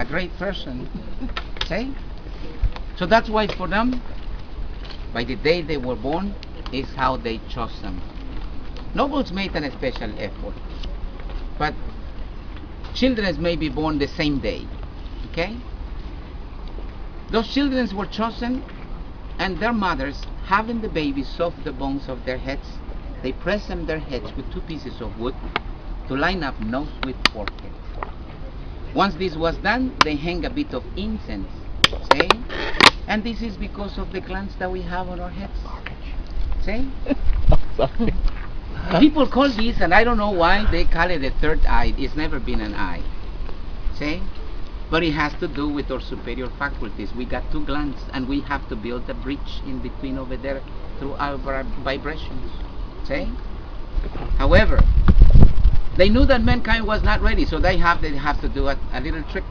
a great person. See? So that's why for them, by the day they were born, is how they chose them. Nobles made an special effort, but children may be born the same day. Okay? Those children were chosen, and their mothers, having the babies soft the bones of their heads, they press them their heads with 2 pieces of wood to line up nose with forehead. Once this was done, they hang a bit of incense, see? And this is because of the glands that we have on our heads. See? People call this, and I don't know why they call it a third eye. It's never been an eye. See? But it has to do with our superior faculties. We got 2 glands, and we have to build a bridge in between over there through our vibrations. See? However, they knew that mankind was not ready, so they have to do a little trick,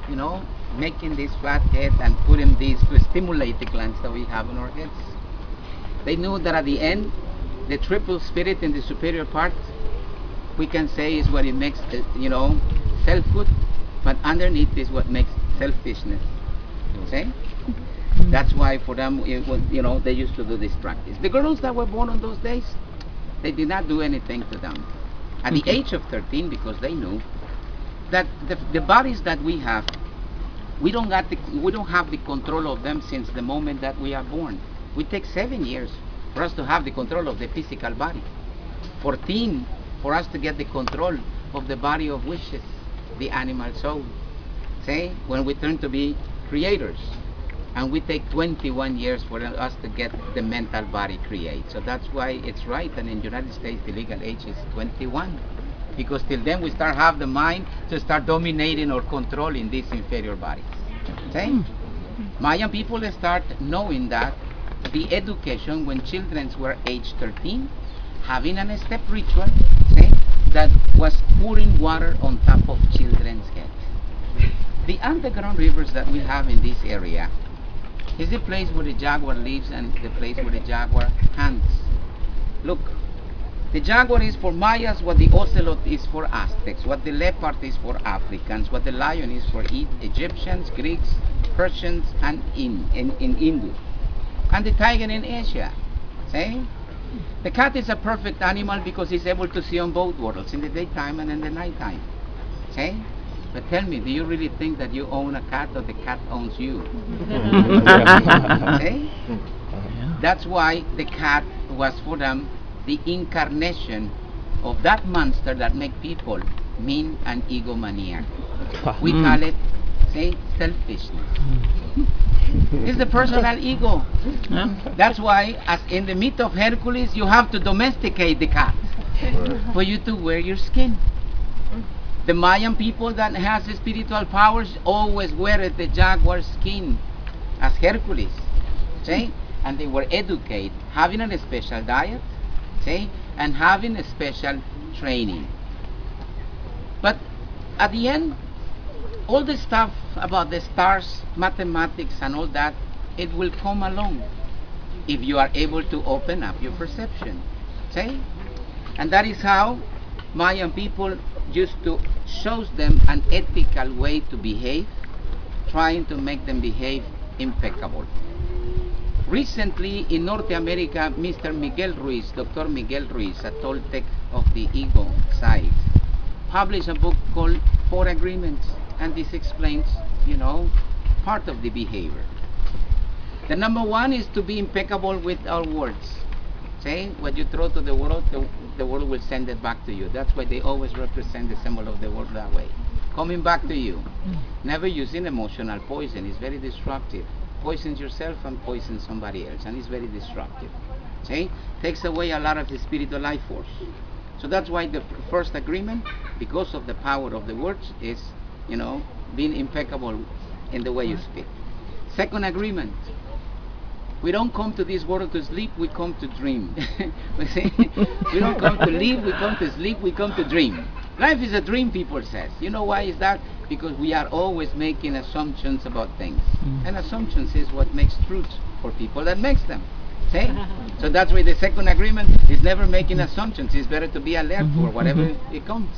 you know, making this flat head and putting these to stimulate the glands that we have in our heads. They knew that at the end, the triple spirit in the superior part, we can say, is what it makes, you know, selfhood, but underneath is what makes selfishness. See? That's why for them, it was, you know, they used to do this practice. The girls that were born on those days, they did not do anything to them. At the age of 13, because they knew that the bodies that we have, we don't have the control of them since the moment that we are born. We take 7 years for us to have the control of the physical body. 14 for us to get the control of the body of wishes, the animal soul. See, when we turn to be creators, and we take 21 years for us to get the mental body create. So that's why it's right, and in the United States the legal age is 21, because till then we start have the mind to start dominating or controlling these inferior bodies. See? Mayan people start knowing that the education when children were age 13, having a step ritual, see, that was pouring water on top of children's heads. The underground rivers that we have in this area is the place where the jaguar lives and the place where the jaguar hunts. Look, the jaguar is for Mayas what the ocelot is for Aztecs, what the leopard is for Africans, what the lion is for Egyptians, Greeks, Persians, and in Indus, and the tiger in Asia. See? The cat is a perfect animal because it's able to see on both worlds, in the daytime and in the nighttime. See? But tell me, do you really think that you own a cat or the cat owns you? See? That's why the cat was for them the incarnation of that monster that make people mean and egomaniac. We call it, say, selfishness. It's the personal ego. That's why, as in the myth of Hercules, you have to domesticate the cat for you to wear your skin. The Mayan people that has spiritual powers always wear the jaguar skin as Hercules. See? And they were educated, having a special diet, see? And having a special training. But at the end, all the stuff about the stars, mathematics and all that, it will come along if you are able to open up your perception. See? And that is how Mayan people used to show them an ethical way to behave, trying to make them behave impeccable. Recently in North America, Mr. Miguel Ruiz, Dr. Miguel Ruiz, a Toltec of the ego side, published a book called 4 Agreements, and this explains, you know, part of the behavior. The number 1 is to be impeccable with our words. Say, what you throw to the world will send it back to you. That's why they always represent the symbol of the world that way. Coming back to you. Never using emotional poison. It's very destructive. Poisons yourself and poisons somebody else, and it's very destructive. See? Takes away a lot of the spiritual life force. So that's why the first agreement, because of the power of the words, is, you know, being impeccable in the way you speak. Second agreement. We don't come to this world to sleep, we come to dream. We don't come to live, we come to sleep, we come to dream. Life is a dream, people says. You know why is that? Because we are always making assumptions about things. And assumptions is what makes truth for people that makes them. See? So that's why the second agreement is never making assumptions. It's better to be alert for whatever it comes.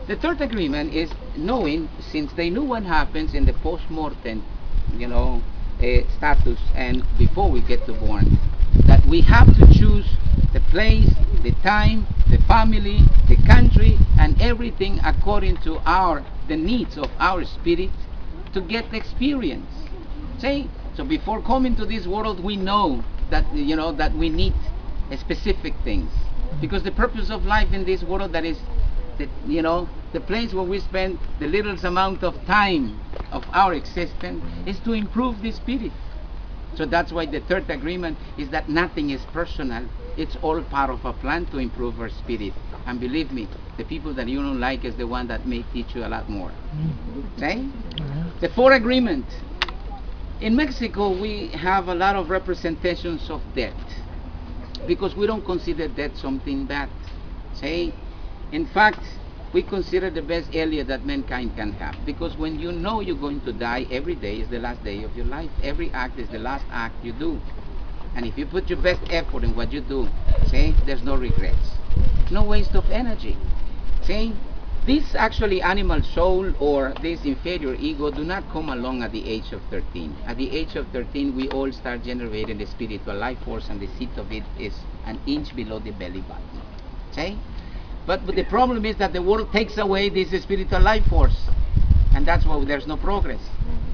The third agreement is knowing, since they knew what happens in the post-mortem, you know, status, and before we get to born, that we have to choose the place, the time, the family, the country, and everything according to the needs of our spirit to get the experience. See? So before coming to this world, we know that, you know, that we need specific things, because the purpose of life in this world, that is the place where we spend the littlest amount of time of our existence, is to improve the spirit. So that's why the third agreement is that nothing is personal. It's all part of a plan to improve our spirit. And believe me, the people that you don't like is the one that may teach you a lot more. Okay? The fourth agreement. In Mexico, we have a lot of representations of death, because we don't consider death something bad. See? In fact, we consider the best alien that mankind can have, because when you know you're going to die, every day is the last day of your life. Every act is the last act you do. And if you put your best effort in what you do, see, there's no regrets. No waste of energy. See? This actually animal soul or this inferior ego do not come along at the age of 13. At the age of 13, we all start generating the spiritual life force, and the seat of it is an inch below the belly button. See? But the problem is that the world takes away this spiritual life force, and that's why there's no progress.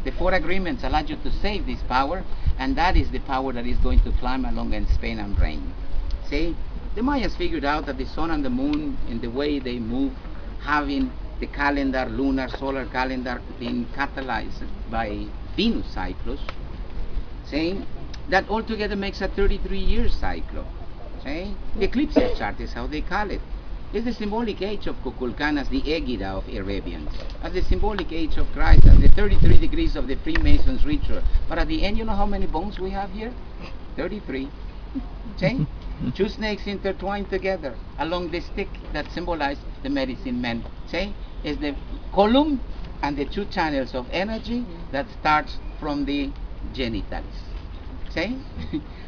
The four agreements allow you to save this power, and that is the power that is going to climb along and span and reign. See? The Mayas figured out that the sun and the moon, in the way they move, having the calendar, lunar, solar calendar, being catalyzed by Venus cycles, saying that altogether makes a 33-year cycle. See? The eclipse chart is how they call it. It's the symbolic age of Kukulkan as the Egida of Arabians, as the symbolic age of Christ, as the 33 degrees of the Freemasons ritual. But at the end, you know how many bones we have here? 33. See? Two snakes intertwined together along the stick that symbolize the medicine men. See? Is the column and the two channels of energy that starts from the genitals. See?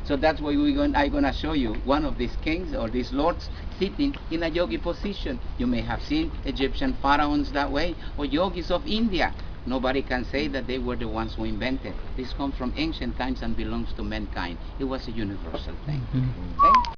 So that's why I'm going to show you one of these kings or these lords sitting in a yogi position. You may have seen Egyptian pharaohs that way, or yogis of India. Nobody can say that they were the ones who invented. This comes from ancient times and belongs to mankind. It was a universal thing. Okay?